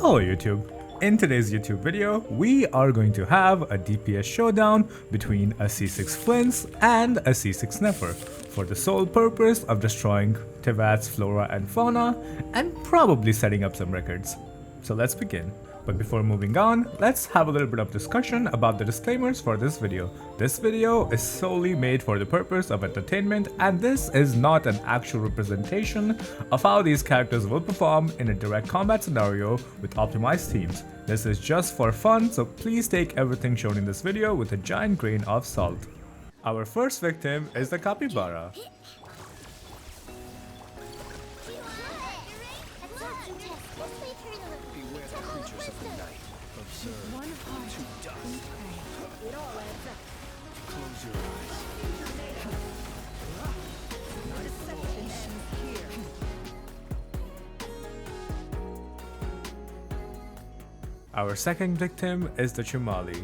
Hello YouTube. In today's YouTube video, we are going to have a DPS showdown between a C6 Flins and a C6 Nefer for the sole purpose of destroying teyvat's flora and fauna and probably setting up some records. So let's begin. But before moving on, let's have a little bit of discussion about the disclaimers for this video. This video is solely made for the purpose of entertainment, and this is not an actual representation of how these characters will perform in a direct combat scenario with optimized teams. This is just for fun, so please take everything shown in this video with a giant grain of salt. Our first victim is the capybara. Our second victim is the Chumali.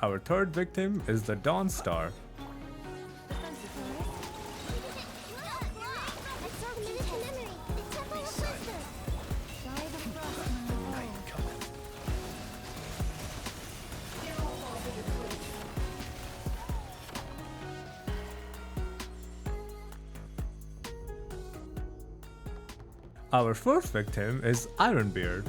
Our third victim is the Dawn Star. Our fourth victim is Ironbeard.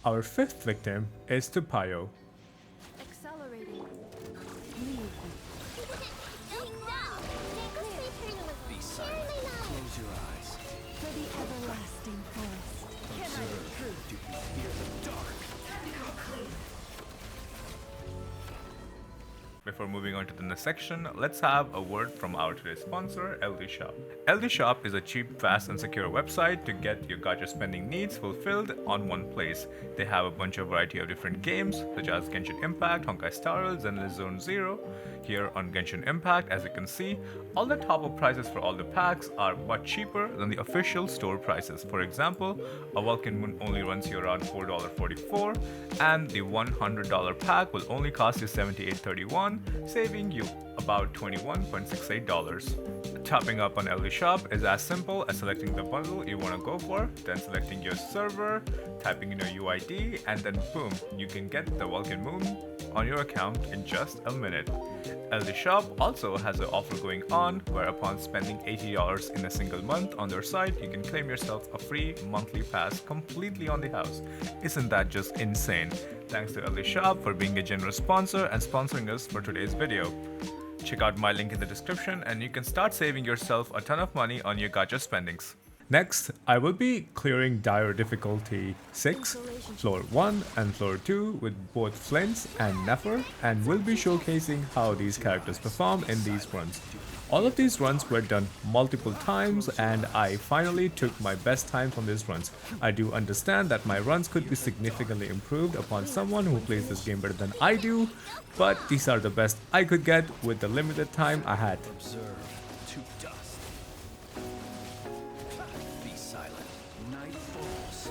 Our fifth victim is Tupayo. Accelerating. Be silent. Close your eyes. For the everlasting forest. Observe. Do you fear the dark? Before moving on to the next section, let's have a word from our today's sponsor, LD Shop. LD Shop is a cheap, fast, and secure website to get your gacha spending needs fulfilled on one place. They have a bunch of variety of different games, such as Genshin Impact, Honkai Star Rail, Zenless Zone Zero. Here on Genshin Impact, as you can see, all the top-up prices for all the packs are much cheaper than the official store prices. For example, a Welkin Moon only runs you around $4.44, and the $100 pack will only cost you $78.31, saving you about $21.68. Topping up on LD Shop is as simple as selecting the bundle you want to go for, then selecting your server, typing in your UID, and then boom, you can get the Welkin Moon on your account in just a minute. LD Shop also has an offer going on where upon spending $80 in a single month on their site, you can claim yourself a free monthly pass completely on the house. Isn't that just insane? Thanks to LD Shop for being a generous sponsor and sponsoring us for today's video. Check out my link in the description and you can start saving yourself a ton of money on your gacha spendings. Next, I will be clearing Dire Difficulty 6, Floor 1 and Floor 2 with both Flins and Nefer, and will be showcasing how these characters perform in these runs. All of these runs were done multiple times and I finally took my best time from these runs. I do understand that my runs could be significantly improved upon someone who plays this game better than I do, but these are the best I could get with the limited time I had. Observe. To dust. Be silent. Night falls.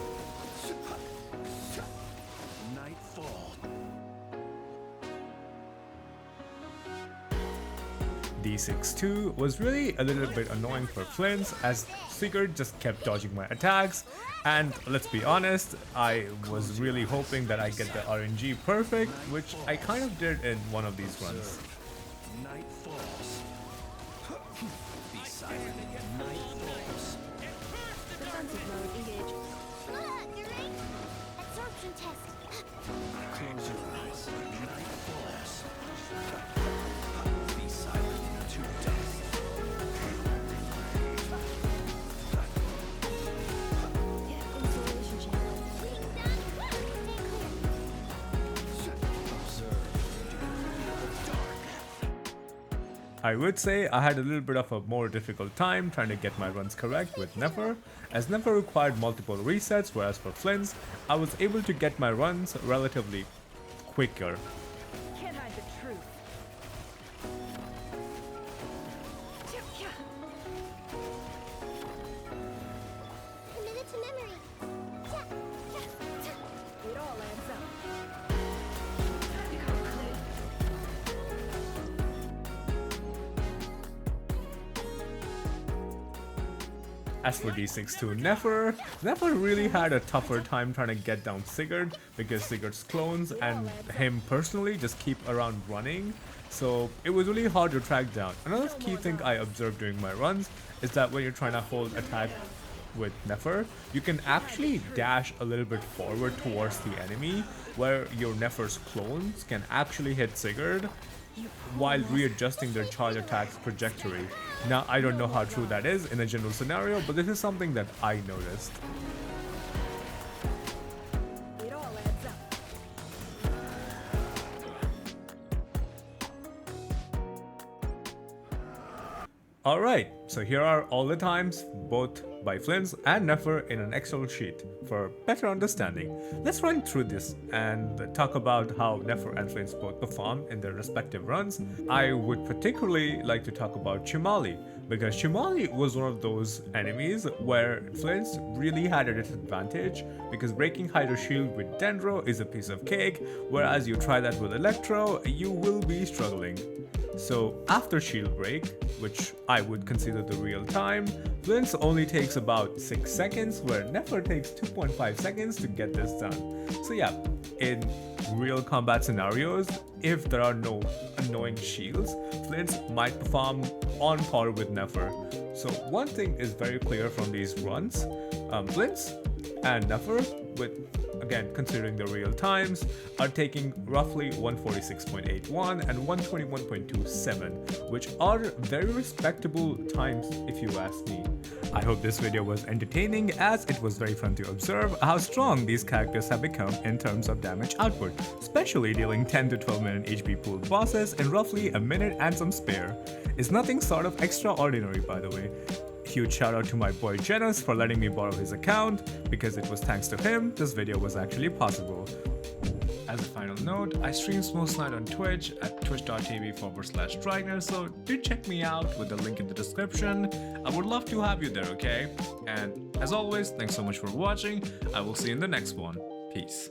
D6-2 was really a little bit annoying for Flins, as Sigurd just kept dodging my attacks, and let's be honest, I was really hoping that I get the RNG perfect, which I kind of did in one of these runs. Night falls. Be silent. Night falls. Defensive mode engaged. Absorption test. Close your eyes. Night falls. Be silent. To dust. Installation channel. Observe. Do you feel the dark? I would say I had a little bit of a more difficult time trying to get my runs correct with Nefer, as Nefer required multiple resets, whereas for Flins, I was able to get my runs relatively quicker. Can't hide the truth. Committed to memory. It all adds up. As for D6-2 Nefer, Nefer really had a tougher time trying to get down Sigurd, because Sigurd's clones and him personally just keep around running, so it was really hard to track down. Another key thing I observed during my runs is that when you're trying to hold attack with Nefer, you can actually dash a little bit forward towards the enemy, where your Nefer's clones can actually hit Sigurd while readjusting their charge attack's trajectory. Now, I don't know how true that is in a general scenario, but this is something that I noticed. It all adds up. Alright, so here are all the times, both by Flins and Nefer in an Excel sheet for better understanding. Let's run through this and talk about how Nefer and Flins both performed in their respective runs. I would particularly like to talk about Chimali, because Chimali was one of those enemies where Flins really had a disadvantage, because breaking Hydro Shield with Dendro is a piece of cake, whereas you try that with Electro, you will be struggling. So after shield break, which I would consider the real time, Flins only takes about 6 seconds, where Nefer takes 2.5 seconds to get this done. So yeah, in real combat scenarios, if there are no annoying shields, Flins might perform on par with Nefer. So one thing is very clear from these runs, Flins and Nefer, with again considering the real times, are taking roughly 146.81 and 121.27, which are very respectable times if you ask me. I hope this video was entertaining, as it was very fun to observe how strong these characters have become in terms of damage output, especially dealing 10 to 12 minute HP pool bosses in roughly a minute and some spare. It's nothing sort of extraordinary, by the way. Huge shout out to my boy Genos for letting me borrow his account, because it was thanks to him this video was actually possible. As a final note, I stream most night on Twitch at twitch.tv/Dragner, so do check me out with the link in the description. I would love to have you there, okay? And as always, thanks so much for watching. I will see you in the next one. Peace.